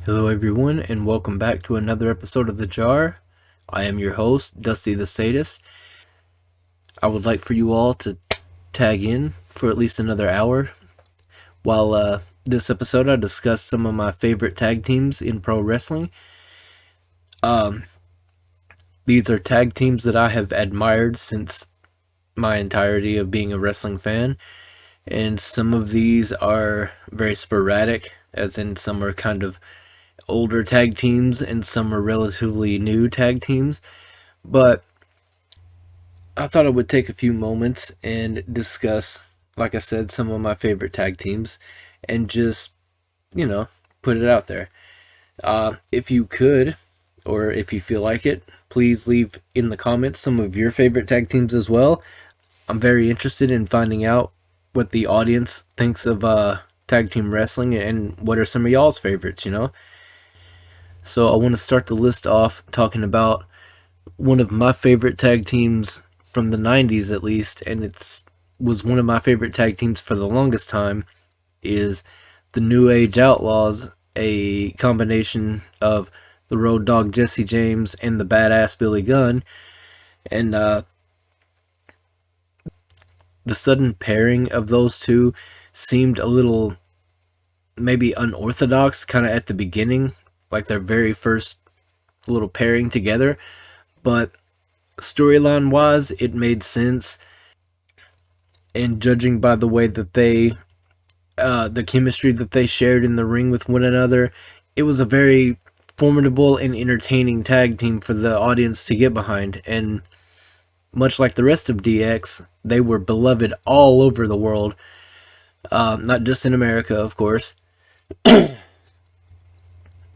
Hello everyone, and welcome back to another episode of The Jar. I am your host, Dusty the SaY-DiST. I would like for you all to tag in for at least another hour. While this episode I discuss some of my favorite tag teams in pro wrestling. These are tag teams that I have admired since my entirety of being a wrestling fan. And some of these are very sporadic, as in some are kind of older tag teams and some are relatively new tag teams. But I thought I would take a few moments and discuss, like I said, some of my favorite tag teams and just, put it out there. If you could, or if you feel like it, please leave in the comments some of your favorite tag teams as well. I'm very interested in finding out what the audience thinks of tag team wrestling and what are some of y'all's favorites, So I want to start the list off talking about one of my favorite tag teams from the 90s at least, and it was one of my favorite tag teams for the longest time, is the New Age Outlaws, a combination of the Road Dogg Jesse James and the Badass Billy Gunn. And the sudden pairing of those two seemed a little maybe unorthodox kind of at the beginning, like their very first little pairing together, but storyline wise it made sense, and judging by the way that they the chemistry that they shared in the ring with one another, it was a very formidable and entertaining tag team for the audience to get behind. And much like the rest of DX, they were beloved all over the world, not just in America, of course.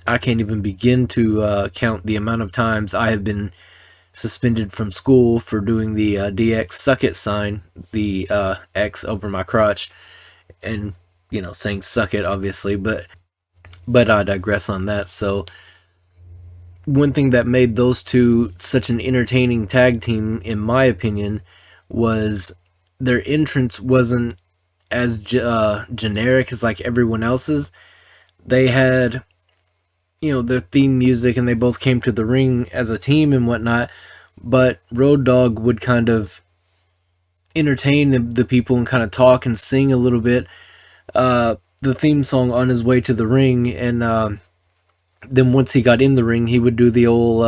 I can't even begin to count the amount of times I have been suspended from school for doing the DX suck it sign, the X over my crotch, and saying suck it, obviously, but I digress on that. So one thing that made those two such an entertaining tag team, in my opinion, was their entrance wasn't as generic as like everyone else's. They had their theme music, and they both came to the ring as a team and whatnot, but Road Dogg would kind of entertain the people and kind of talk and sing a little bit the theme song on his way to the ring, and then once he got in the ring, he would do the old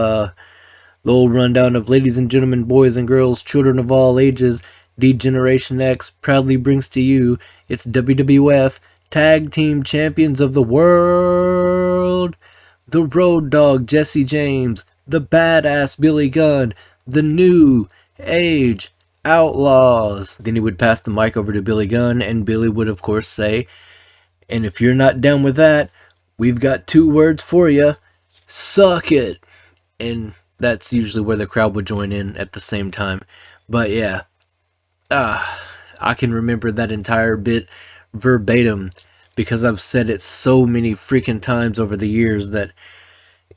rundown of ladies and gentlemen, boys and girls, children of all ages, D-Generation X proudly brings to you its WWF Tag Team Champions of the World, the Road Dogg Jesse James, the Badass Billy Gunn, the New Age Outlaws. Then he would pass the mic over to Billy Gunn, and Billy would of course say, and if you're not down with that, we've got two words for you: suck it. And that's usually where the crowd would join in at the same time. But yeah, I can remember that entire bit verbatim because I've said it so many freaking times over the years that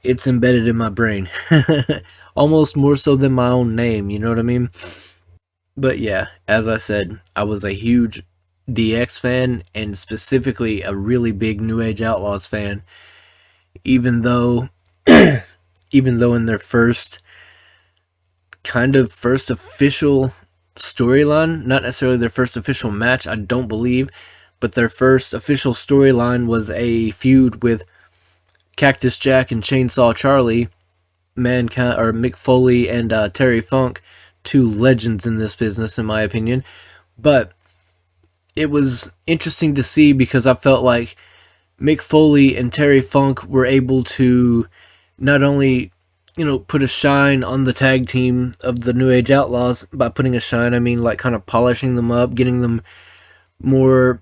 it's embedded in my brain. Almost more so than my own name, you know what I mean? But yeah, as I said, I was a huge DX fan, and specifically a really big New Age Outlaws fan, even though in their first official storyline, not necessarily their first official match, I don't believe, but their first official storyline was a feud with Cactus Jack and Chainsaw Charlie, Mick Foley and Terry Funk, two legends in this business in my opinion. But it was interesting to see because I felt like Mick Foley and Terry Funk were able to not only put a shine on the tag team of the New Age Outlaws. By putting a shine, I mean like kind of polishing them up, getting them more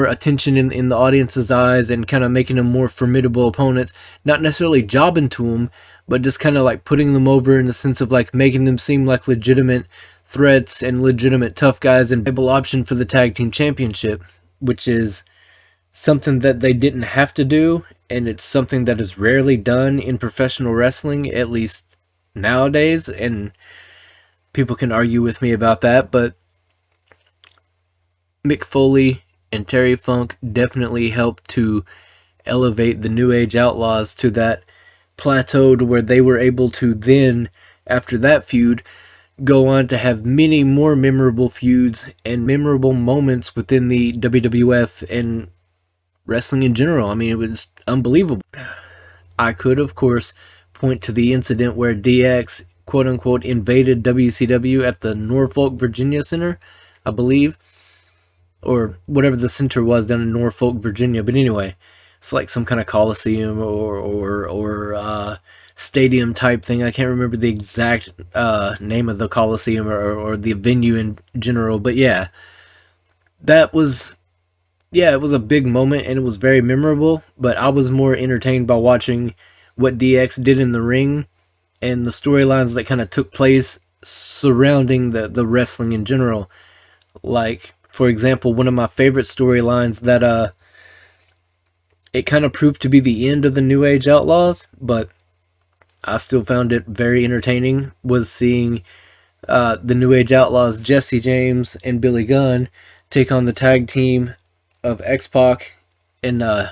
attention in the audience's eyes, and kind of making them more formidable opponents. Not necessarily jobbing to them, but just kind of like putting them over in the sense of like making them seem like legitimate threats and legitimate tough guys and viable option for the tag team championship, which is something that they didn't have to do, and it's something that is rarely done in professional wrestling, at least nowadays, and people can argue with me about that, but Mick Foley and Terry Funk definitely helped to elevate the New Age Outlaws to that plateau to where they were able to then, after that feud, go on to have many more memorable feuds and memorable moments within the WWF and wrestling in general. I mean, it was unbelievable. I could, of course, point to the incident where DX, quote unquote, invaded WCW at the Norfolk, Virginia Center, I believe, or whatever the center was down in Norfolk, Virginia. But anyway, it's like some kind of coliseum or stadium type thing. I can't remember the exact name of the coliseum or the venue in general. But yeah, that was, yeah, it was a big moment and it was very memorable. But I was more entertained by watching what DX did in the ring and the storylines that kind of took place surrounding the wrestling in general. Like, for example, one of my favorite storylines that it kind of proved to be the end of the New Age Outlaws, but I still found it very entertaining, was seeing the New Age Outlaws, Jesse James and Billy Gunn, take on the tag team of X-Pac and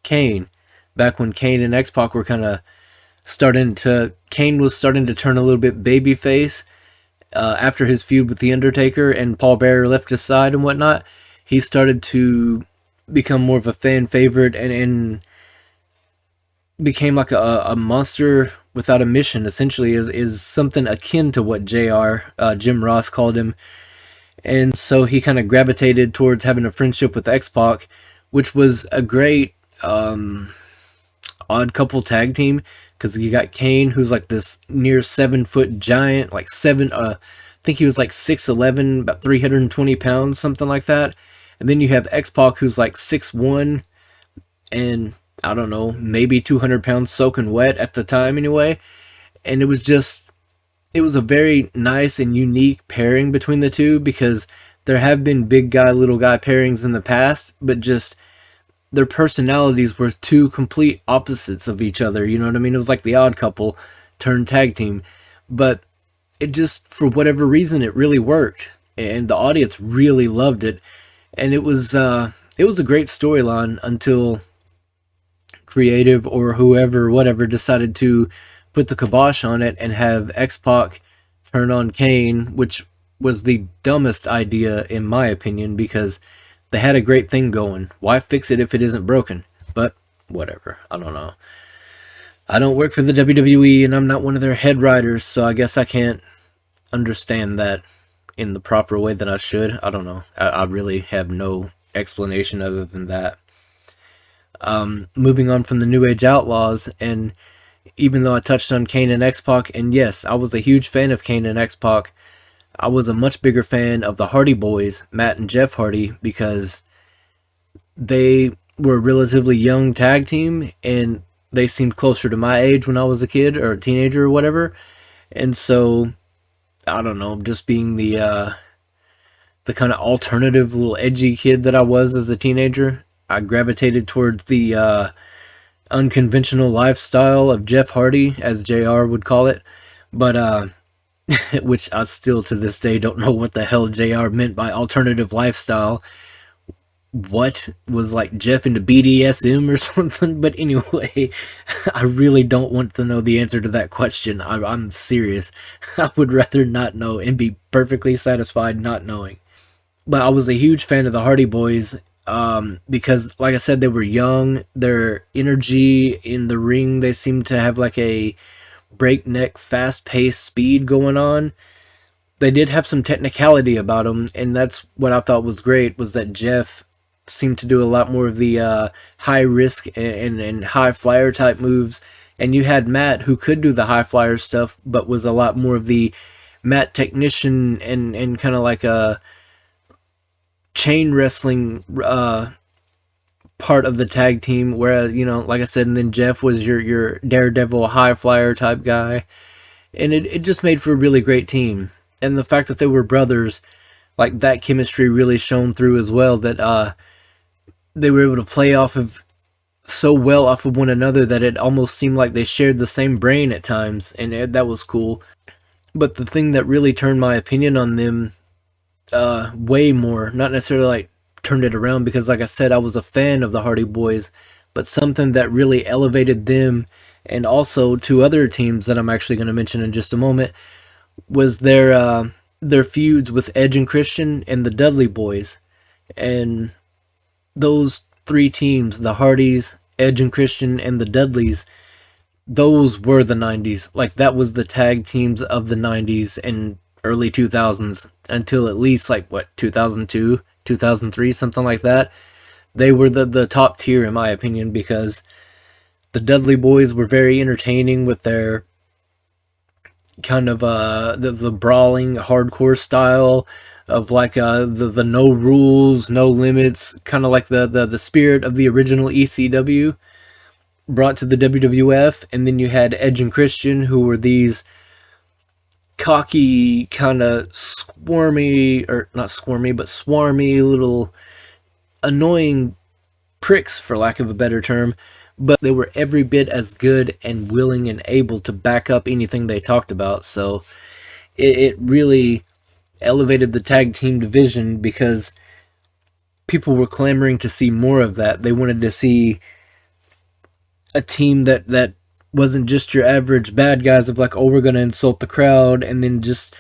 Kane. Back when Kane and X-Pac were kind of Kane was starting to turn a little bit babyface after his feud with The Undertaker and Paul Bearer left his side and whatnot. He started to become more of a fan favorite and became like a monster without a mission, essentially, is something akin to what Jim Ross called him. And so he kind of gravitated towards having a friendship with X-Pac, which was a great odd couple tag team, because you got Kane, who's like this near 7-foot giant, like I think he was like 6'11", about 320 pounds, something like that. And then you have X-Pac, who's like 6'1", and I don't know, maybe 200 pounds soaking wet at the time anyway. And it was a very nice and unique pairing between the two, because there have been big guy, little guy pairings in the past, but just their personalities were two complete opposites of each other. You know what I mean? It was like the Odd Couple turned tag team. But it just, for whatever reason, it really worked. And the audience really loved it. And it was a great storyline until creative or whoever, whatever, decided to put the kibosh on it and have X-Pac turn on Kane, which was the dumbest idea in my opinion, because they had a great thing going. Why fix it if it isn't broken? But whatever, I don't know. I don't work for the WWE and I'm not one of their head writers, so I guess I can't understand that in the proper way that I should. I don't know. I really have no explanation other than that. Moving on from the New Age Outlaws, and even though I touched on Kane and X-Pac, and yes, I was a huge fan of Kane and X-Pac, I was a much bigger fan of the Hardy Boys, Matt and Jeff Hardy, because they were a relatively young tag team, and they seemed closer to my age when I was a kid, or a teenager, or whatever. And so, I don't know, just being the kind of alternative, little edgy kid that I was as a teenager, I gravitated towards the unconventional lifestyle of Jeff Hardy, as JR would call it. But, which I still to this day don't know what the hell JR meant by alternative lifestyle. What was, like, Jeff into BDSM or something? But anyway, I really don't want to know the answer to that question. I'm serious. I would rather not know and be perfectly satisfied not knowing. But I was a huge fan of the Hardy Boys, because, like I said, they were young. Their energy in the ring, they seemed to have like a breakneck, fast-paced speed going on. They did have some technicality about them, and that's what I thought was great, was that Jeff seemed to do a lot more of the high-risk and high-flyer type moves, and you had Matt, who could do the high-flyer stuff, but was a lot more of the mat technician and kind of like a chain wrestling part of the tag team, whereas, you know, like I said, and then Jeff was your daredevil high flyer type guy, and it just made for a really great team. And the fact that they were brothers, like, that chemistry really shone through as well, that they were able to play off of so well off of one another that it almost seemed like they shared the same brain at times, and that was cool. But the thing that really turned my opinion on them way more, not necessarily like turned it around, because like I said, I was a fan of the Hardy Boys, but something that really elevated them, and also two other teams that I'm actually going to mention in just a moment, was their feuds with Edge and Christian and the Dudley Boys. And those three teams, the Hardys, Edge and Christian, and the Dudleys, those were the 90s. Like, that was the tag teams of the 90s and early 2000s until at least, like, what, 2002, 2003, something like that. They were the top tier, in my opinion, because the Dudley Boys were very entertaining with their kind of the brawling hardcore style of like the no rules, no limits, kind of like the spirit of the original ECW brought to the WWF. And then you had Edge and Christian, who were these cocky, kind of squirmy, or not squirmy, but swarmy little annoying pricks, for lack of a better term, but they were every bit as good and willing and able to back up anything they talked about. So it really elevated the tag team division because people were clamoring to see more of that. They wanted to see a team that wasn't just your average bad guys of like, oh, we're going to insult the crowd and then just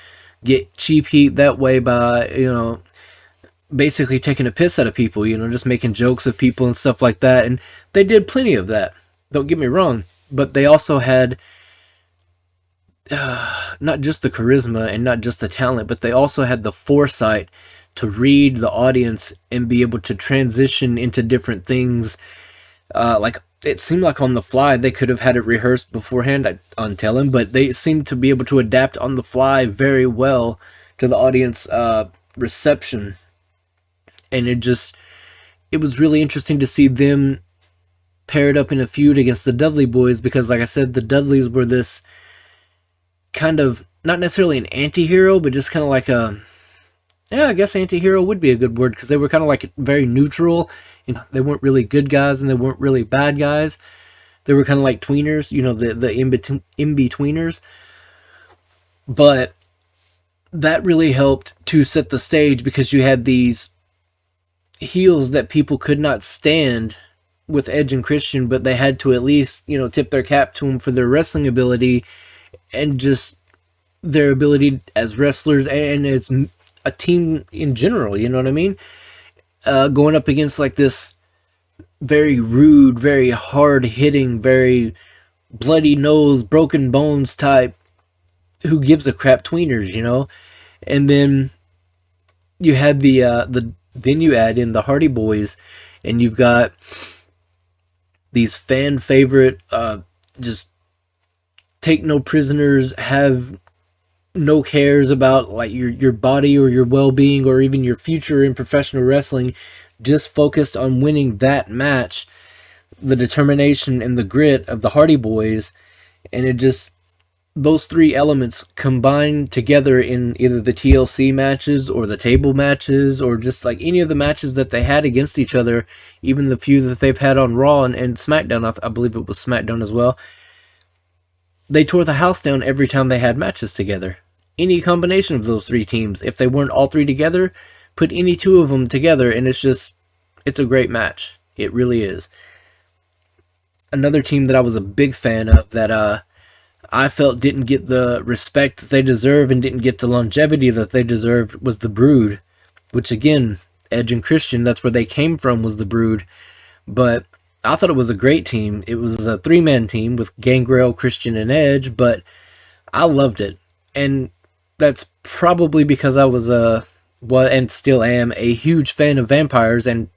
get cheap heat that way by, basically taking a piss out of people, just making jokes of people and stuff like that. And they did plenty of that, don't get me wrong, but they also had not just the charisma and not just the talent, but they also had the foresight to read the audience and be able to transition into different things. Like, it seemed like on the fly, they could have had it rehearsed beforehand on telling, but they seemed to be able to adapt on the fly very well to the audience reception. And it was really interesting to see them paired up in a feud against the Dudley Boys, because like I said, the Dudleys were this kind of, not necessarily an anti-hero, but just kind of like I guess anti-hero would be a good word, because they were kind of like very neutral, and they weren't really good guys and they weren't really bad guys. They were kind of like tweeners, the in-betweeners. But that really helped to set the stage, because you had these heels that people could not stand with Edge and Christian, but they had to at least, tip their cap to them for their wrestling ability and just their ability as wrestlers and as a team in general, you know what I mean? Going up against like this very rude, very hard-hitting, very bloody nose, broken bones type, who gives a crap tweeners, And then you had then you add in the Hardy Boys, and you've got these fan favorite, just take no prisoners, have no cares about like your body or your well-being or even your future in professional wrestling, just focused on winning that match, the determination and the grit of the Hardy Boys. And those three elements combined together in either the TLC matches or the table matches or just like any of the matches that they had against each other, even the few that they've had on Raw and SmackDown, I believe it was SmackDown as well. They tore the house down every time they had matches together. Any combination of those three teams, if they weren't all three together, put any two of them together and it's a great match. It really is. Another team that I was a big fan of that I felt didn't get the respect that they deserve and didn't get the longevity that they deserved was the Brood, which again, Edge and Christian, that's where they came from, was the Brood. But I thought it was a great team. It was a three-man team with Gangrel, Christian, and Edge, but I loved it. And that's probably because I was and still am, a huge fan of vampires and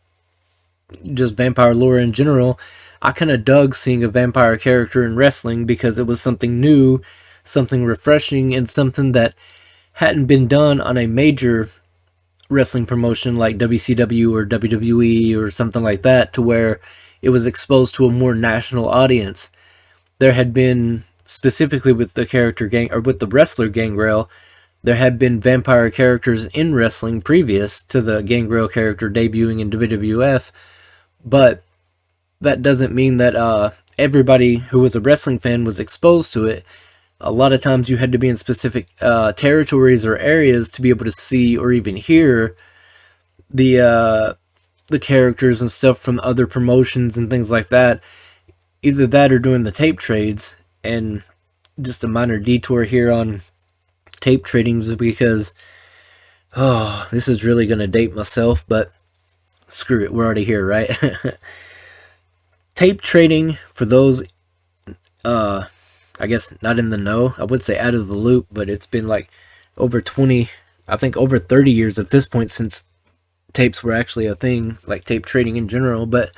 just vampire lore in general. I kind of dug seeing a vampire character in wrestling because it was something new, something refreshing, and something that hadn't been done on a major wrestling promotion like WCW or WWE or something like that, to where it was exposed to a more national audience. There had been, specifically with the wrestler Gangrel, there had been vampire characters in wrestling previous to the Gangrel character debuting in WWF, but that doesn't mean that everybody who was a wrestling fan was exposed to it. A lot of times you had to be in specific territories or areas to be able to see or even hear the the characters and stuff from other promotions and things like that. Either that or doing the tape trades. And just a minor detour here on tape trading is because, oh, this is really going to date myself, but screw it, we're already here, right? Tape trading, for those, I guess not in the know, I would say out of the loop, but it's been like over 20, I think over 30 years at this point since tapes were actually a thing, like tape trading in general. But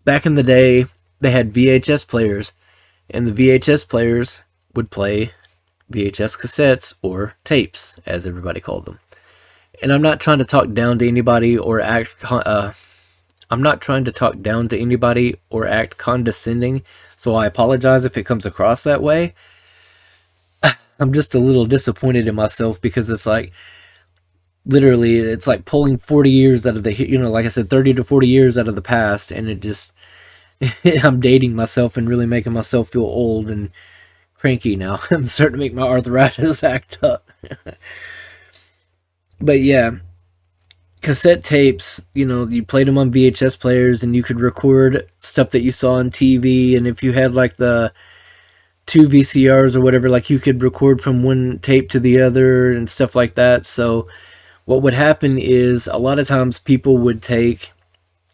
back in the day, they had VHS players, and the VHS players would play VHS cassettes, or tapes, as everybody called them. And I'm not trying to talk down to anybody or act condescending, so I apologize if it comes across that way. I'm just a little disappointed in myself because it's like, literally, it's like pulling 40 years out of the, like I said, 30 to 40 years out of the past, and it just, I'm dating myself and really making myself feel old and cranky now. I'm starting to make my arthritis act up. But yeah, cassette tapes, you played them on VHS players, and you could record stuff that you saw on TV, and if you had like the 2 VCRs or whatever, like you could record from one tape to the other and stuff like that. So what would happen is a lot of times people would take,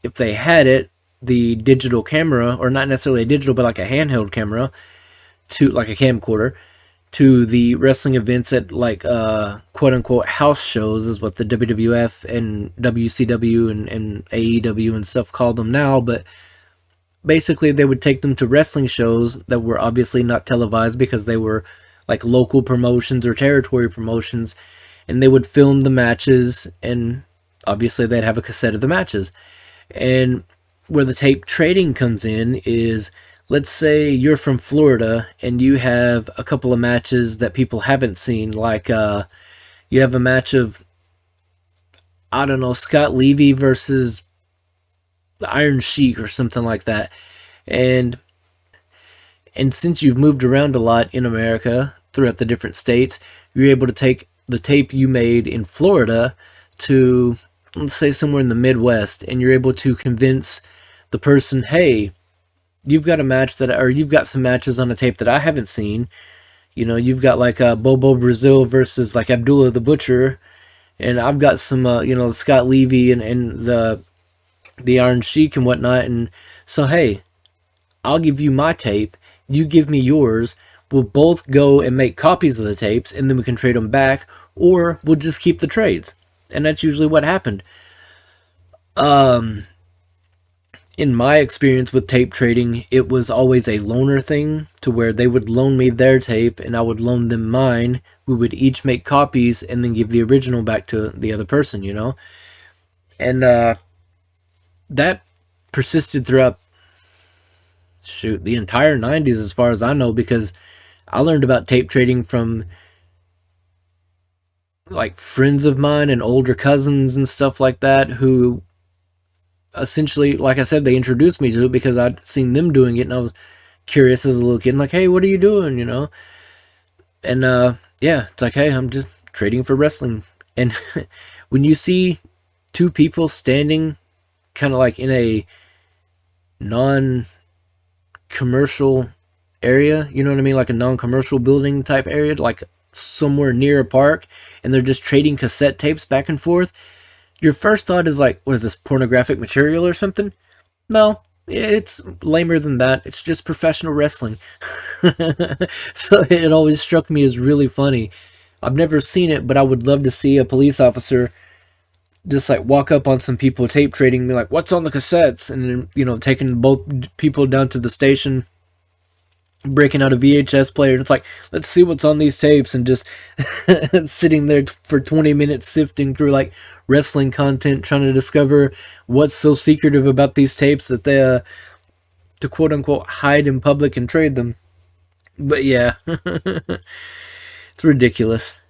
if they had it, the digital camera, or not necessarily a digital, but like a handheld camera, to like a camcorder, to the wrestling events at like quote unquote house shows, is what the WWF and WCW and AEW and stuff call them now. But basically they would take them to wrestling shows that were obviously not televised because they were like local promotions or territory promotions, and they would film the matches, and obviously they'd have a cassette of the matches. And where the tape trading comes in is, let's say you're from Florida and you have a couple of matches that people haven't seen, like you have a match of, I don't know, Scott Levy versus the Iron Sheik or something like that. And since you've moved around a lot in America throughout the different states, you're able to take the tape you made in Florida to, let's say, somewhere in the Midwest, and you're able to convince the person, hey, you've got a match or you've got some matches on a tape that I haven't seen. You've got like Bobo Brazil versus like Abdullah the Butcher, and I've got some, Scott Levy and the Iron Sheik and whatnot. And so, hey, I'll give you my tape, you give me yours, we'll both go and make copies of the tapes, and then we can trade them back, or we'll just keep the trades. And that's usually what happened. In my experience with tape trading, it was always a loaner thing, to where they would loan me their tape and I would loan them mine. We would each make copies and then give the original back to the other person, And that persisted throughout, the entire 90s as far as I know, because I learned about tape trading from like friends of mine and older cousins and stuff like that, who essentially, like I said, they introduced me to it because I'd seen them doing it, and I was curious as a little kid, like, hey, what are you doing, And yeah, it's like, hey, I'm just trading for wrestling. And when you see two people standing kind of like in a non-commercial area, you know what I mean, like a non-commercial building type area, like somewhere near a park, and they're just trading cassette tapes back and forth, your first thought is like, what is this, pornographic material or something? No, it's lamer than that. It's just professional wrestling. So it always struck me as really funny. I've never seen it, but I would love to see a police officer just like walk up on some people tape trading, be like, what's on the cassettes? And then, taking both people down to the station, breaking out a VHS player, and it's like, let's see what's on these tapes, and just sitting there for 20 minutes sifting through like wrestling content, trying to discover what's so secretive about these tapes that they to quote unquote hide in public and trade them. But yeah, it's ridiculous.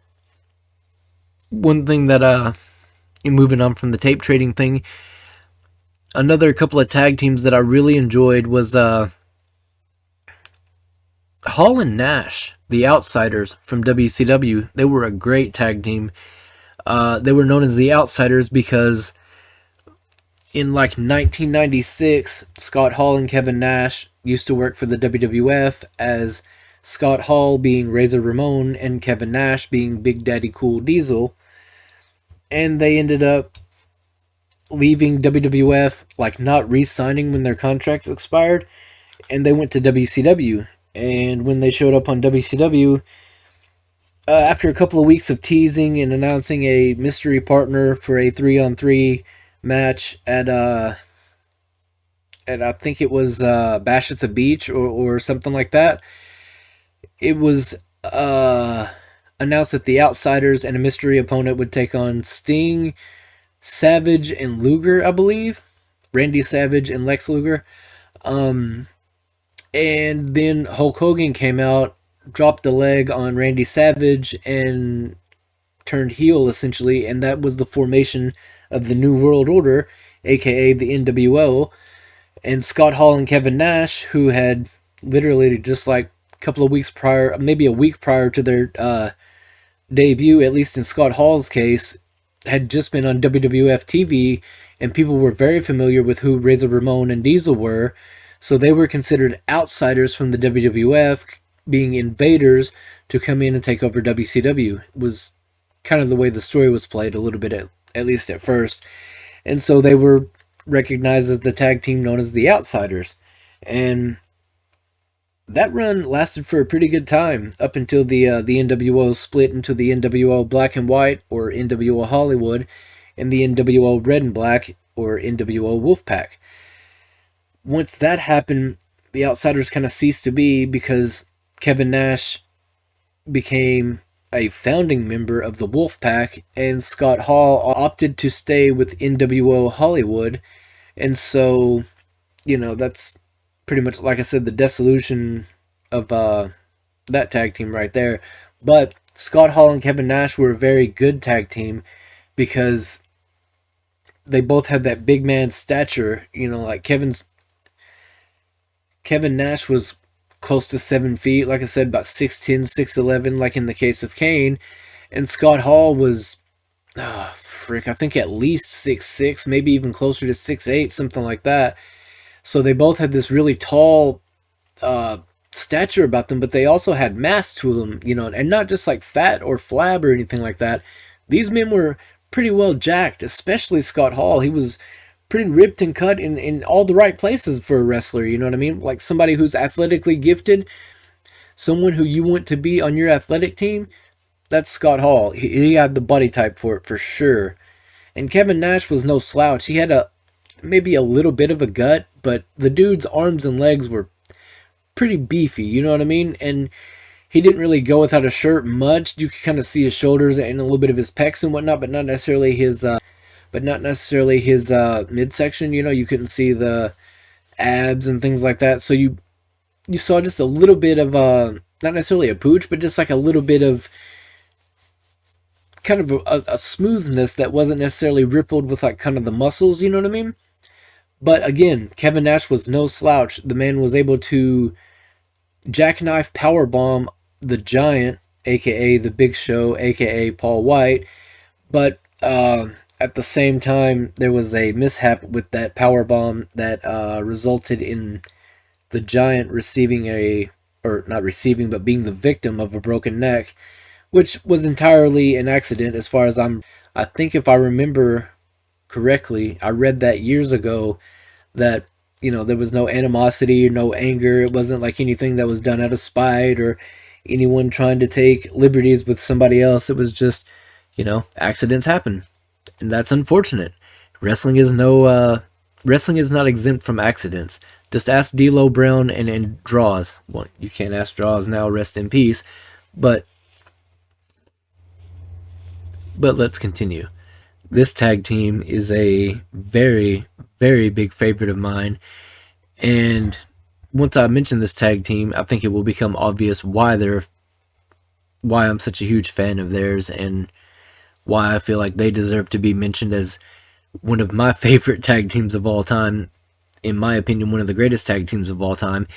One thing that moving on from the tape trading thing, another couple of tag teams that I really enjoyed was Hall and Nash, the Outsiders from WCW. They were a great tag team. They were known as the Outsiders because in like 1996, Scott Hall and Kevin Nash used to work for the WWF as Scott Hall being Razor Ramon and Kevin Nash being Big Daddy Cool Diesel. And they ended up leaving WWF, like not re-signing when their contracts expired, and they went to WCW. And when they showed up on WCW, after a couple of weeks of teasing and announcing a mystery partner for a 3-on-3 match at I think it was Bash at the Beach or something like that, it was announced that the Outsiders and a mystery opponent would take on Sting, Savage, and Luger, I believe. Randy Savage and Lex Luger. And then Hulk Hogan came out, dropped the leg on Randy Savage, and turned heel, essentially. And that was the formation of the New World Order, aka the NWO. And Scott Hall and Kevin Nash, who had literally just like a couple of weeks prior, maybe a week prior to their debut, at least in Scott Hall's case, had just been on WWF TV, and people were very familiar with who Razor Ramon and Diesel were, so they were considered outsiders from the WWF, being invaders to come in and take over WCW. It was kind of the way the story was played a little bit, at least at first. And so they were recognized as the tag team known as the Outsiders. And that run lasted for a pretty good time, up until the NWO split into the NWO Black and White, or NWO Hollywood, and the NWO Red and Black, or NWO Wolfpack. Once that happened, the Outsiders kind of ceased to be, because Kevin Nash became a founding member of the Wolfpack, and Scott Hall opted to stay with NWO Hollywood. And so, that's pretty much, like I said, the dissolution of that tag team right there. But Scott Hall and Kevin Nash were a very good tag team, because they both had that big man stature. Like Kevin Nash was close to 7 feet, like I said, about 6'10", 6'11", like in the case of Kane. And Scott Hall was, I think at least 6'6", maybe even closer to 6'8", something like that. So they both had this really tall stature about them, but they also had mass to them, and not just like fat or flab or anything like that. These men were pretty well jacked, especially Scott Hall. He was pretty ripped and cut in all the right places for a wrestler, you know what I mean? Like somebody who's athletically gifted, someone who you want to be on your athletic team, that's Scott Hall. He had the body type for it, for sure. And Kevin Nash was no slouch. He had maybe a little bit of a gut, but the dude's arms and legs were pretty beefy, you know what I mean? And he didn't really go without a shirt much. You could kind of see his shoulders and a little bit of his pecs and whatnot, but not necessarily his midsection. You couldn't see the abs and things like that. So you saw just a little bit of not necessarily a pooch, but just like a little bit of kind of a smoothness that wasn't necessarily rippled with like kind of the muscles, you know what I mean? But again, Kevin Nash was no slouch. The man was able to jackknife powerbomb the Giant, aka the Big Show, aka Paul White. But at the same time, there was a mishap with that powerbomb that resulted in the Giant being the victim of a broken neck, which was entirely an accident as far as I think if I remember correctly, I read that years ago, that there was no animosity or no anger. It wasn't like anything that was done out of spite or anyone trying to take liberties with somebody else. It was just, accidents happen, and that's unfortunate. Wrestling is not exempt from accidents. Just ask D'Lo Brown and Draws. Well, you can't ask Draws now, rest in peace. But let's continue. This tag team is a very, very big favorite of mine. And once I mention this tag team, I think it will become obvious why I'm such a huge fan of theirs, and why I feel like they deserve to be mentioned as one of my favorite tag teams of all time. In my opinion, one of the greatest tag teams of all time,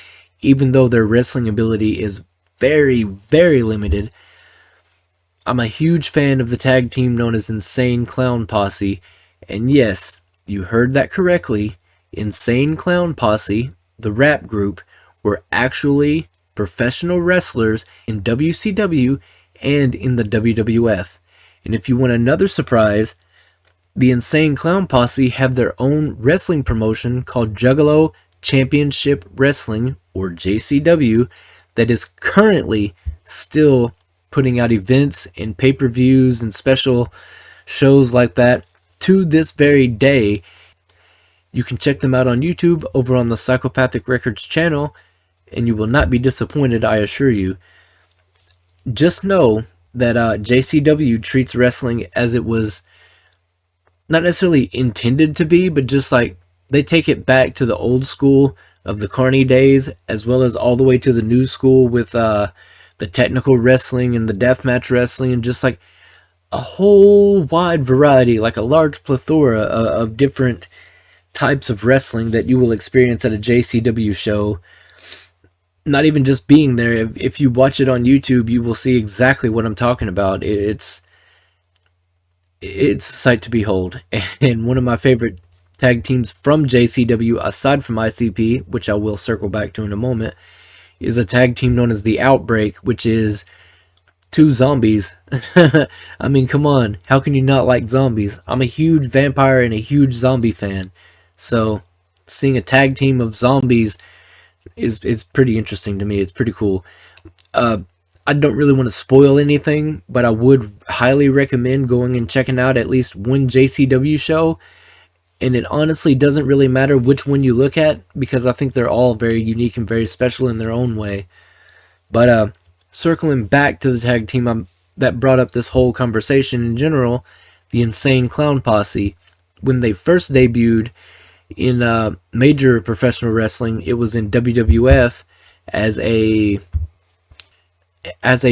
even though their wrestling ability is very, very limited. I'm a huge fan of the tag team known as Insane Clown Posse, and yes, You heard that correctly. Insane Clown Posse, the rap group, were actually professional wrestlers in WCW and in the WWF. And if you want another surprise, the Insane Clown Posse have their own wrestling promotion called Juggalo Championship Wrestling, or JCW, that is currently still putting out events and pay-per-views and special shows like that to this very day. You can check them out on YouTube over on the Psychopathic Records channel, and you will not be disappointed, I assure you. Just know that JCW treats wrestling as it was not necessarily intended to be, but just like they take it back to the old school of the Carney days, as well as all the way to the new school with the technical wrestling and the deathmatch wrestling, and just like a whole wide variety, like a large plethora of different types of wrestling that you will experience at a JCW show. Not even just being there. If you watch it on YouTube, you will see exactly what I'm talking about. It's a sight to behold. And one of my favorite tag teams from JCW, aside from ICP, which I will circle back to in a moment, is a tag team known as The Outbreak, which is two zombies. I mean, come on. How can you not like zombies? I'm a huge vampire and a huge zombie fan. So, seeing a tag team of zombies is pretty interesting to me. It's pretty cool. I don't really want to spoil anything, but I would highly recommend going and checking out at least one JCW show. And it honestly doesn't really matter which one you look at, because I think they're all very unique and very special in their own way. But circling back to the tag team that brought up this whole conversation in general, the Insane Clown Posse, when they first debuted in major professional wrestling, it was in WWF as a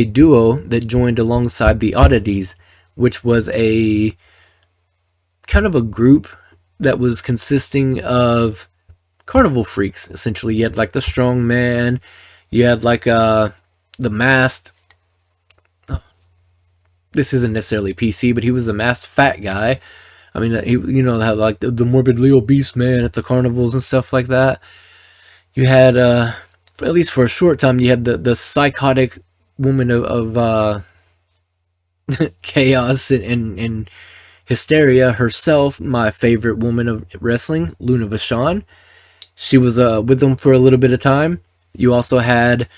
duo that joined alongside the Oddities, which was a kind of a group that was consisting of carnival freaks, essentially. You had like the Strong Man, you had like the masked, this isn't necessarily PC, but he was the masked fat guy. I mean, he, you know, how like the morbidly obese man at the carnivals and stuff like that. You had, at least for a short time, you had the psychotic woman of chaos and hysteria herself, my favorite woman of wrestling, Luna Vachon. She was with them for a little bit of time. You also had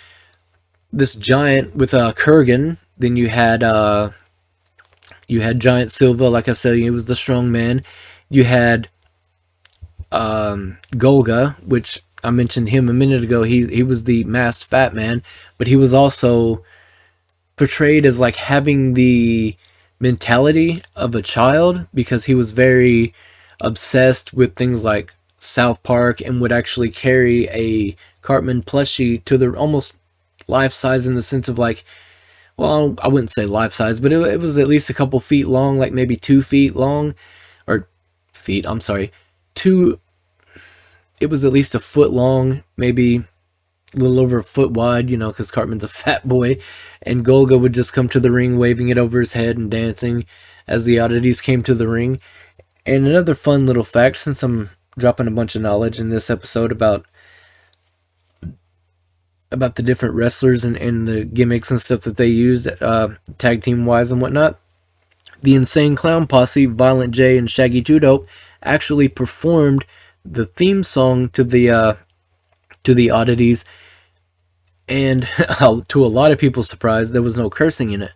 this giant with Kurgan. Then you had Giant Silva, like I said, he was the strong man. You had Golga, which I mentioned him a minute ago. He was the masked fat man, but he was also portrayed as like having the mentality of a child, because he was very obsessed with things like South Park and would actually carry a Cartman plushie to the almost life size, in the sense of like, well, I wouldn't say life size, but it was at least a couple feet long, like maybe 2 feet long, or feet, I'm sorry, it was at least a foot long, maybe a little over a foot wide, you know, because Cartman's a fat boy, and Golga would just come to the ring waving it over his head and dancing as the Oddities came to the ring. And another fun little fact, since I'm dropping a bunch of knowledge in this episode about the different wrestlers and the gimmicks and stuff that they used, tag team wise and whatnot, the Insane Clown Posse, Violent J and Shaggy 2 Dope, actually performed the theme song to the Oddities, and to a lot of people's surprise, there was no cursing in it.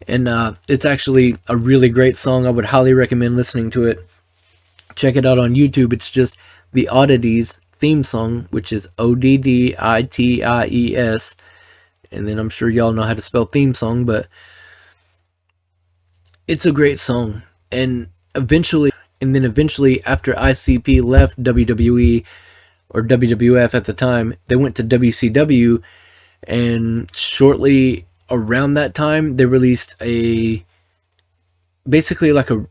And it's actually a really great song. I would highly recommend listening to it. Check it out on YouTube. It's just the Oddities theme song, which is ODDITIES, and then I'm sure y'all know how to spell theme song, but it's a great song. And eventually after ICP left WWE, or WWF at the time, they went to WCW, and shortly around that time they released basically like a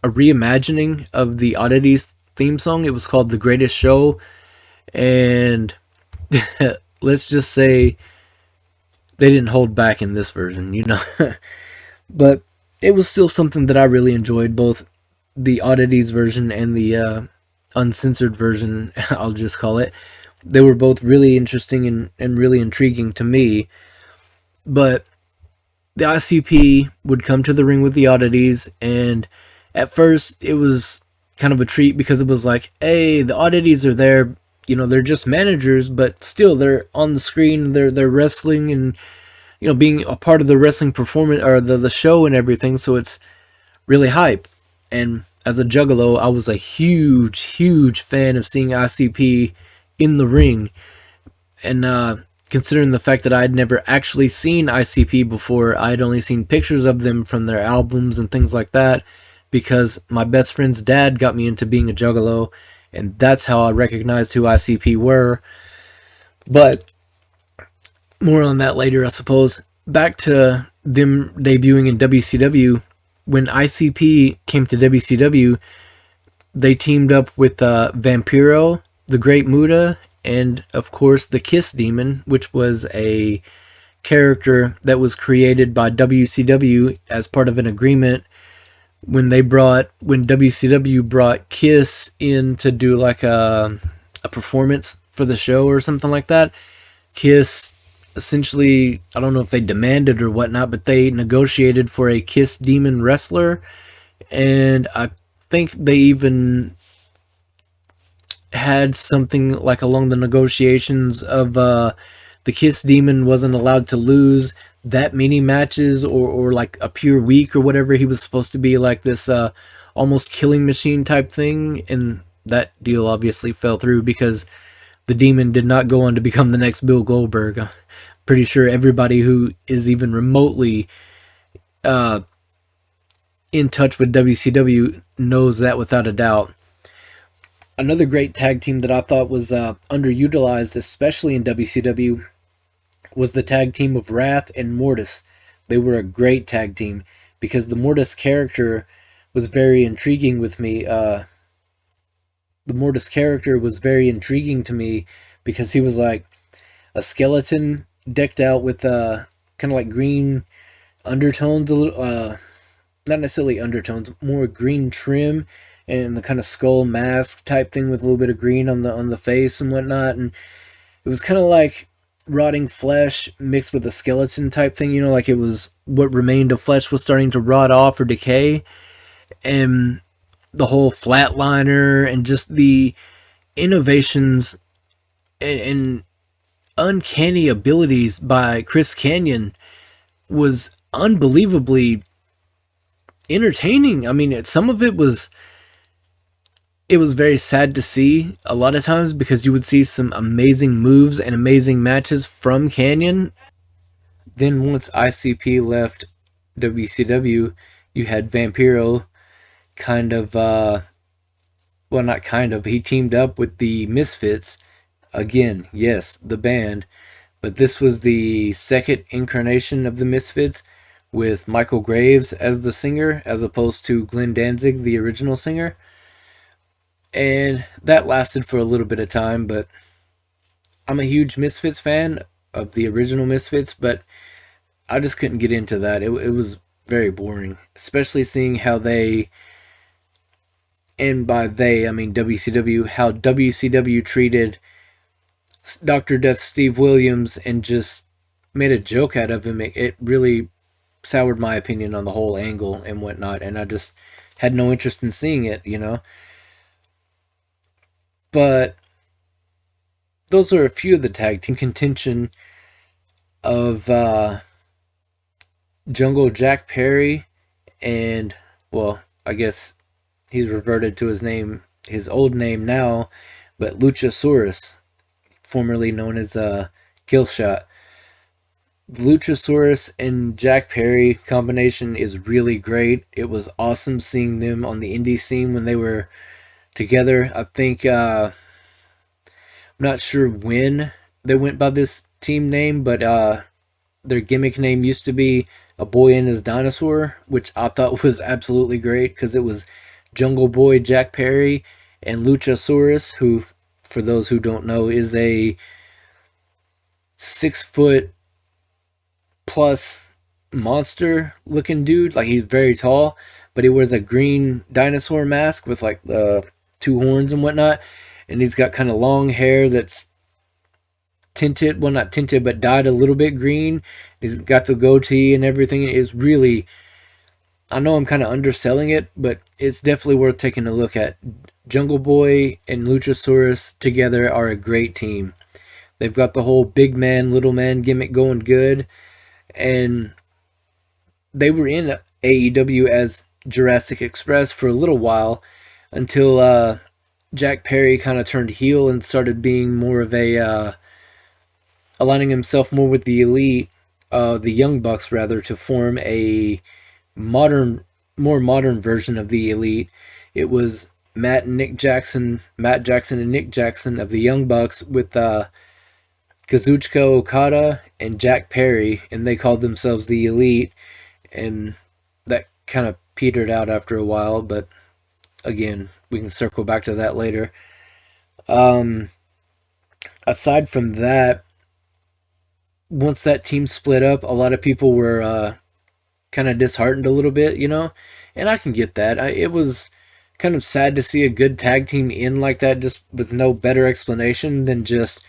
reimagining of the Oddities theme song. It was called The Greatest Show, and let's just say they didn't hold back in this version, you know. But it was still something that I really enjoyed, both the oddities version and the uncensored version, I'll just call it. They were both really interesting and really intriguing to me. But the ICP would come to the ring with the oddities, and at first it was kind of a treat because it was like, hey, the oddities are there. You know, they're just managers, but still they're on the screen. They're wrestling and being a part of the wrestling performance or the show and everything. So it's really hype. And as a juggalo, I was a huge fan of seeing ICP in the ring. And considering the fact that I had never actually seen ICP before, I had only seen pictures of them from their albums and things like that, because my best friend's dad got me into being a juggalo, and that's how I recognized who ICP were. But more on that later, I suppose. Back to them debuting in WCW. When ICP came to WCW, they teamed up with Vampiro, the Great Muta, and of course the Kiss Demon, which was a character that was created by WCW as part of an agreement when WCW brought Kiss in to do like a performance for the show or something like that. Kiss essentially, I don't know if they demanded or whatnot, but they negotiated for a Kiss Demon wrestler, and I think they even had something like along the negotiations of the Kiss Demon wasn't allowed to lose that many matches or like a pure week or whatever. He was supposed to be like this almost killing machine type thing, and that deal obviously fell through because the Demon did not go on to become the next Bill Goldberg. I'm pretty sure everybody who is even remotely in touch with WCW knows that without a doubt. Another great tag team that I thought was underutilized, especially in WCW, was the tag team of Wrath and Mortis. They were a great tag team because the Mortis character was very intriguing with me. The Mortis character was very intriguing to me because he was like a skeleton decked out with kind of like green undertones, a little, not necessarily undertones, more green trim, and the kind of skull mask type thing with a little bit of green on the face and whatnot. And it was kind of like rotting flesh mixed with a skeleton type thing, like it was what remained of flesh was starting to rot off or decay. And the whole flatliner and just the innovations and uncanny abilities by Chris Kanyon was unbelievably entertaining. I mean, some of it was very sad to see a lot of times because you would see some amazing moves and amazing matches from Kanyon. Then once ICP left WCW, you had Vampiro kind of, well, not kind of, he teamed up with the Misfits. Again, yes, the band. But this was the second incarnation of the Misfits with Michael Graves as the singer as opposed to Glenn Danzig, the original singer. And that lasted for a little bit of time, but I'm a huge Misfits fan of the original Misfits, but I just couldn't get into that. It was very boring, especially seeing how they, and by they I mean WCW, how WCW treated Dr. Death Steve Williams and just made a joke out of him. It really soured my opinion on the whole angle and whatnot, and I just had no interest in seeing it, But those are a few of the tag team contention of Jungle Jack Perry and, well, I guess he's reverted to his old name now, but Luchasaurus, formerly known as Killshot. Luchasaurus and Jack Perry combination is really great. It was awesome seeing them on the indie scene when they were together. I think I'm not sure when they went by this team name, but their gimmick name used to be A Boy and His Dinosaur, which I thought was absolutely great because it was Jungle Boy Jack Perry and Luchasaurus, who, for those who don't know, is a 6 foot plus monster looking dude. Like, he's very tall, but he wears a green dinosaur mask with like two horns and whatnot, and he's got kind of long hair that's tinted, well, not tinted, but dyed a little bit green. He's got the goatee and everything. It's really, I know I'm kind of underselling it, but it's definitely worth taking a look at. Jungle Boy and Luchasaurus together are a great team. They've got the whole big man, little man gimmick going good, and they were in AEW as Jurassic Express for a little while until Jack Perry kind of turned heel and started being more of a aligning himself more with the Elite, the Young Bucks rather, to form a more modern version of the Elite. It was Matt Jackson and Nick Jackson of the Young Bucks with Kazuchika Okada and Jack Perry, and they called themselves the Elite, and that kind of petered out after a while, but again, we can circle back to that later. Aside from that, once that team split up, a lot of people were kind of disheartened a little bit, you know, and I can get that. It was kind of sad to see a good tag team in like that, just with no better explanation than just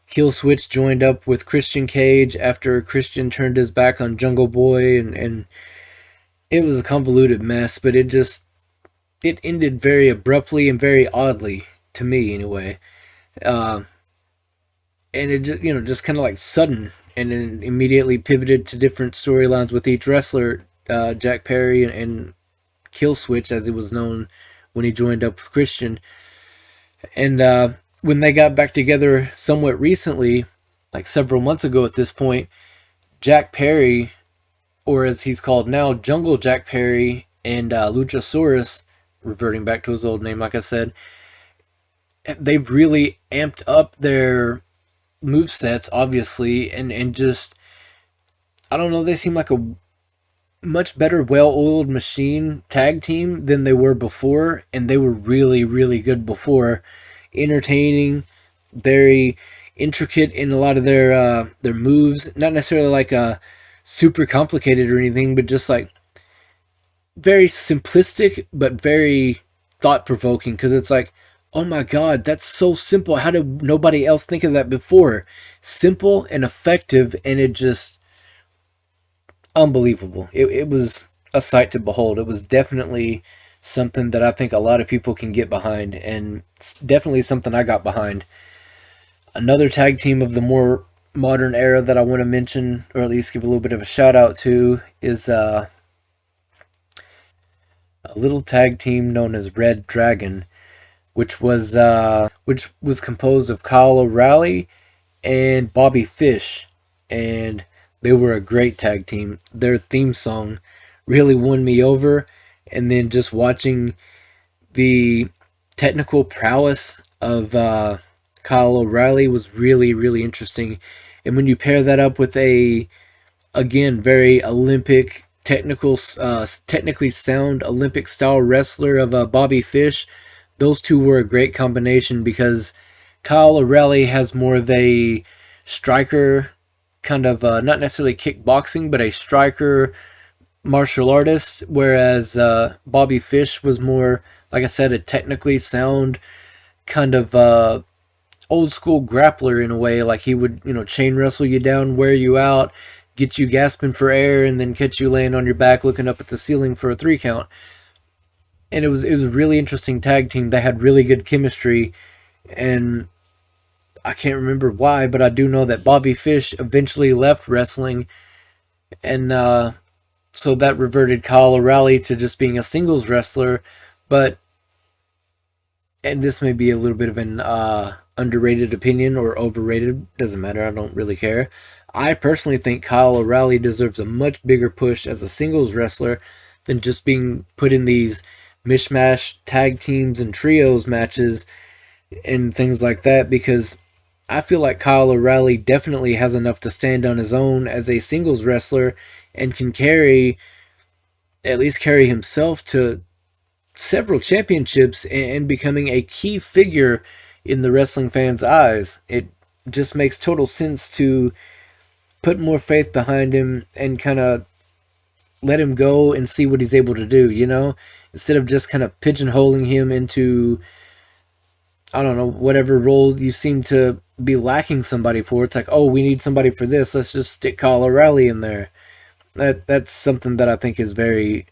Kill Switch joined up with Christian Cage after Christian turned his back on Jungle Boy, and it was a convoluted mess, but it ended very abruptly and very oddly, to me anyway. And it just, just kind of like sudden, and then immediately pivoted to different storylines with each wrestler, Jack Perry and Kill Switch, as it was known when he joined up with Christian. And when they got back together somewhat recently, like several months ago at this point, Jack Perry, or as he's called now, Jungle Jack Perry, and Luchasaurus, reverting back to his old name, like I said, they've really amped up their movesets, obviously, and just, I don't know, they seem like a much better, well-oiled machine tag team than they were before, and they were really, really good before. Entertaining, very intricate in a lot of their moves, not necessarily like super complicated or anything, but just like very simplistic, but very thought-provoking, because it's like, oh my god, that's so simple. How did nobody else think of that before? Simple and effective, and it just unbelievable. It was a sight to behold. It was definitely something that I think a lot of people can get behind, and it's definitely something I got behind. Another tag team of the more modern era that I want to mention, or at least give a little bit of a shout out to, is a little tag team known as Red Dragon, which was composed of Kyle O'Reilly and Bobby Fish, and they were a great tag team. Their theme song really won me over, and then just watching the technical prowess of Kyle O'Reilly was really, really interesting. And when you pair that up with again, very Olympic, technically sound Olympic style wrestler of Bobby Fish, those two were a great combination, because Kyle O'Reilly has more of a striker, kind of not necessarily kickboxing, but a striker martial artist, whereas Bobby Fish was more, like I said, a technically sound kind of old school grappler in a way. Like he would, chain wrestle you down, wear you out, get you gasping for air, and then catch you laying on your back looking up at the ceiling for a 3 count. And it was a really interesting tag team. They had really good chemistry, and I can't remember why, but I do know that Bobby Fish eventually left wrestling, and so that reverted Kyle O'Reilly to just being a singles wrestler. But, and this may be a little bit of an underrated opinion or overrated, doesn't matter, I don't really care. I personally think Kyle O'Reilly deserves a much bigger push as a singles wrestler than just being put in these mishmash tag teams and trios matches and things like that, because I feel like Kyle O'Reilly definitely has enough to stand on his own as a singles wrestler, and can at least carry himself to several championships and becoming a key figure in the wrestling fans' eyes. It just makes total sense to put more faith behind him and kind of let him go and see what he's able to do, you know? Instead of just kind of pigeonholing him into, I don't know, whatever role you seem to be lacking somebody for. It's like, oh, we need somebody for this. Let's just stick Kyle O'Reilly in there. That's something that I think is very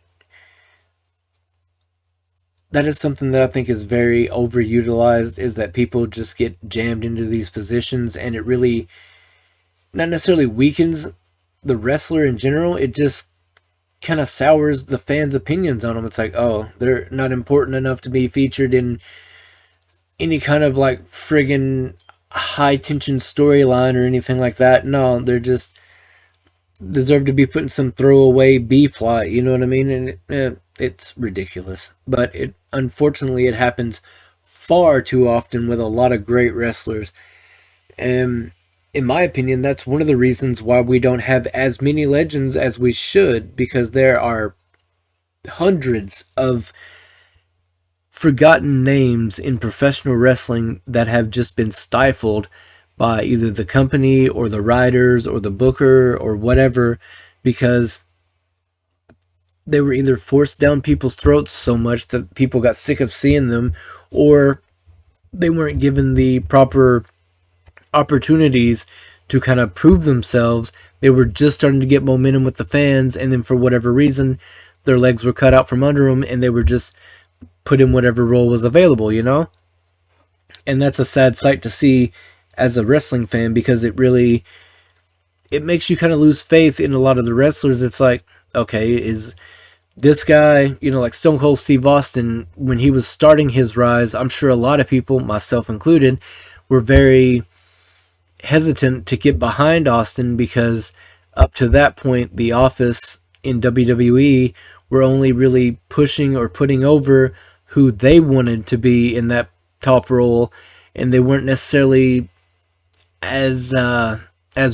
overutilized, is that people just get jammed into these positions, and it really not necessarily weakens the wrestler in general. It just kind of sours the fans' opinions on them. It's like, oh, they're not important enough to be featured in any kind of like friggin' high tension storyline or anything like that. No, they're just deserve to be put in some throwaway B plot. You know what I mean? And it's ridiculous, but unfortunately it happens far too often with a lot of great wrestlers. And in my opinion, that's one of the reasons why we don't have as many legends as we should, because there are hundreds of forgotten names in professional wrestling that have just been stifled by either the company or the writers or the booker or whatever, because they were either forced down people's throats so much that people got sick of seeing them, or they weren't given the proper opportunities to kind of prove themselves. They were just starting to get momentum with the fans, and then for whatever reason, their legs were cut out from under them, and they were just put in whatever role was available, you know? And that's a sad sight to see as a wrestling fan, because it makes you kind of lose faith in a lot of the wrestlers. It's like, okay, is this guy, you know, like Stone Cold Steve Austin, when he was starting his rise, I'm sure a lot of people, myself included, were very hesitant to get behind Austin, because up to that point, The Office in WWE were only really pushing or putting over who they wanted to be in that top role, and they weren't necessarily as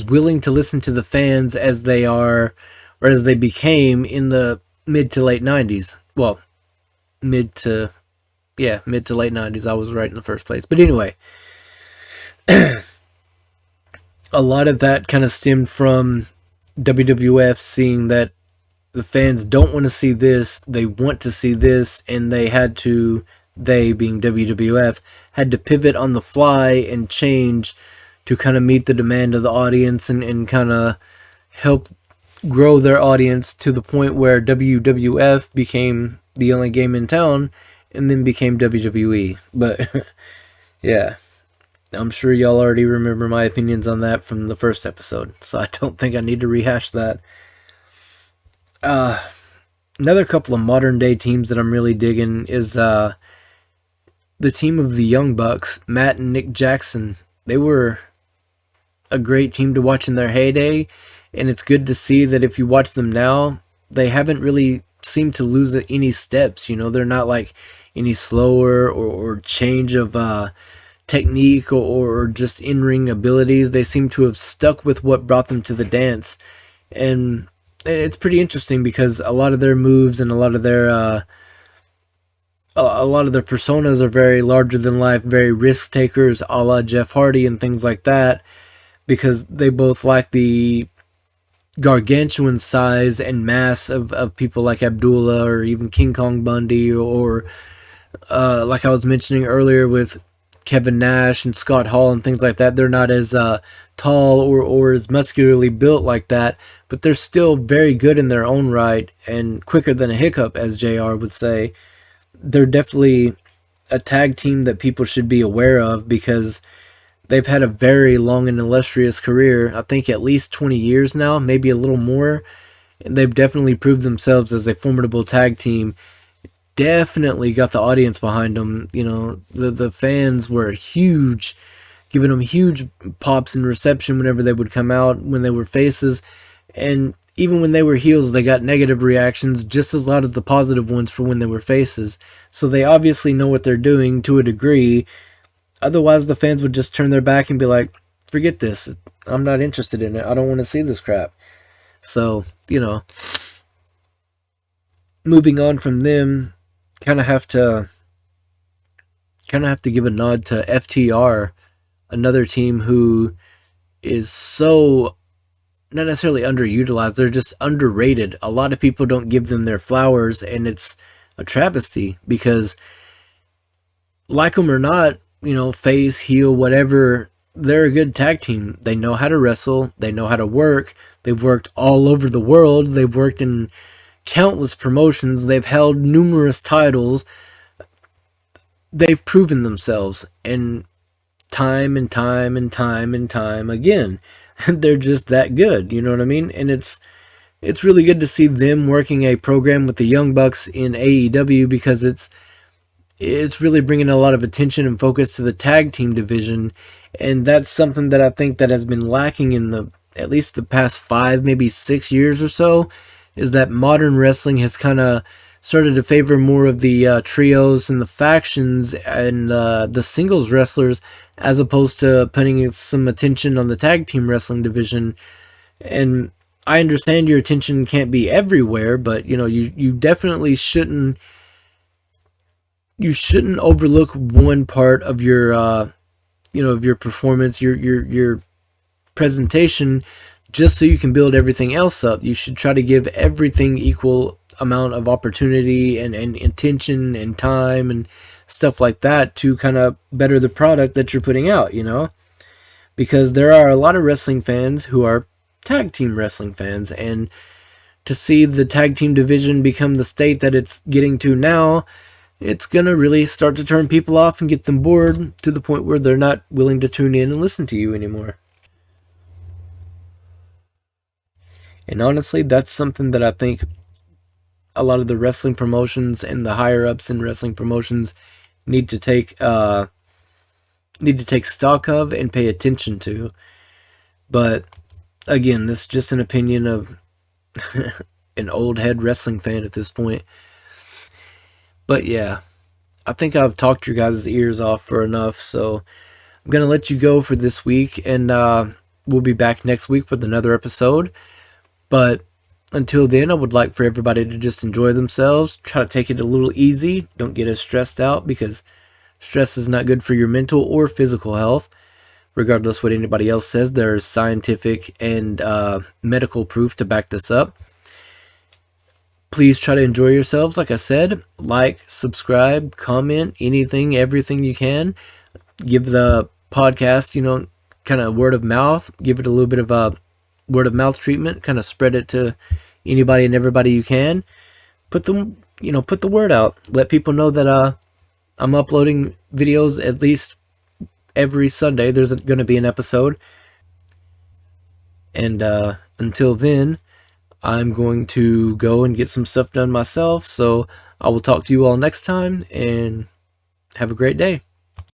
willing to listen to the fans as they are, or as they became in the mid to late 90s. Well, mid to late 90s. I was right in the first place. But anyway, a lot of that kind of stemmed from WWF seeing that the fans don't want to see this, they want to see this, and they being WWF, had to pivot on the fly and change to kind of meet the demand of the audience, and kind of help grow their audience to the point where WWF became the only game in town, and then became WWE. But yeah, I'm sure y'all already remember my opinions on that from the first episode, so I don't think I need to rehash that. Another couple of modern day teams that I'm really digging is the team of the Young Bucks, Matt and Nick Jackson. They were a great team to watch in their heyday, and it's good to see that if you watch them now, they haven't really seemed to lose any steps. You know, they're not like any slower or change of technique or just in-ring abilities. They seem to have stuck with what brought them to the dance, and it's pretty interesting because a lot of their moves and a lot of their personas are very larger than life, very risk takers, a la Jeff Hardy and things like that, because they both lack the gargantuan size and mass of people like Abdullah or even King Kong Bundy, or like I was mentioning earlier with Kevin Nash and Scott Hall and things like that. They're not as tall or as muscularly built like that, but they're still very good in their own right and quicker than a hiccup, as JR would say. They're definitely a tag team that people should be aware of, because they've had a very long and illustrious career. I think at least 20 years now, maybe a little more. And they've definitely proved themselves as a formidable tag team. Definitely got the audience behind them. You know, the fans were huge, giving them huge pops and reception whenever they would come out when they were faces. And even when they were heels, they got negative reactions just as loud as the positive ones for when they were faces. So they obviously know what they're doing to a degree. Otherwise, the fans would just turn their back and be like, forget this. I'm not interested in it. I don't want to see this crap. So, you know, moving on from them, kind of have to give a nod to FTR, another team who is so not necessarily underutilized, they're just underrated. A lot of people don't give them their flowers, and it's a travesty because, like them or not, face, heel, whatever, they're a good tag team. They know how to wrestle, they know how to work. They've worked all over the world. They've worked in countless promotions. They've held numerous titles. They've proven themselves, and time and time and time and time again. They're just that good, you know what I mean? And it's really good to see them working a program with the Young Bucks in AEW, because it's really bringing a lot of attention and focus to the tag team division, and that's something that I think that has been lacking in at least the past 5, maybe 6 years or so, is that modern wrestling has kind of started to favor more of the trios and the factions and the singles wrestlers, as opposed to putting some attention on the tag team wrestling division. And I understand your attention can't be everywhere, but you definitely shouldn't overlook one part of your of your performance, your presentation, just so you can build everything else up. You should try to give everything equal amount of opportunity and attention and time and stuff like that to kind of better the product that you're putting out, because there are a lot of wrestling fans who are tag team wrestling fans, and to see the tag team division become the state that it's getting to now, it's going to really start to turn people off and get them bored to the point where they're not willing to tune in and listen to you anymore. And honestly, that's something that I think a lot of the wrestling promotions and the higher ups in wrestling promotions need to take stock of and pay attention to. But again, this is just an opinion of an old head wrestling fan at this point. But yeah, I think I've talked your guys' ears off for enough, so I'm going to let you go for this week, and we'll be back next week with another episode. But until then, I would like for everybody to just enjoy themselves, try to take it a little easy, don't get as stressed out, because stress is not good for your mental or physical health. Regardless what anybody else says, there's scientific and medical proof to back this up. Please try to enjoy yourselves. Like I said, like, subscribe, comment, anything, everything you can. Give the podcast, kind of word of mouth. Give it a little bit of a word of mouth treatment. Kind of spread it to anybody and everybody you can. Put the word out. Let people know that I'm uploading videos at least every Sunday. There's going to be an episode. And until then, I'm going to go and get some stuff done myself. So I will talk to you all next time, and have a great day.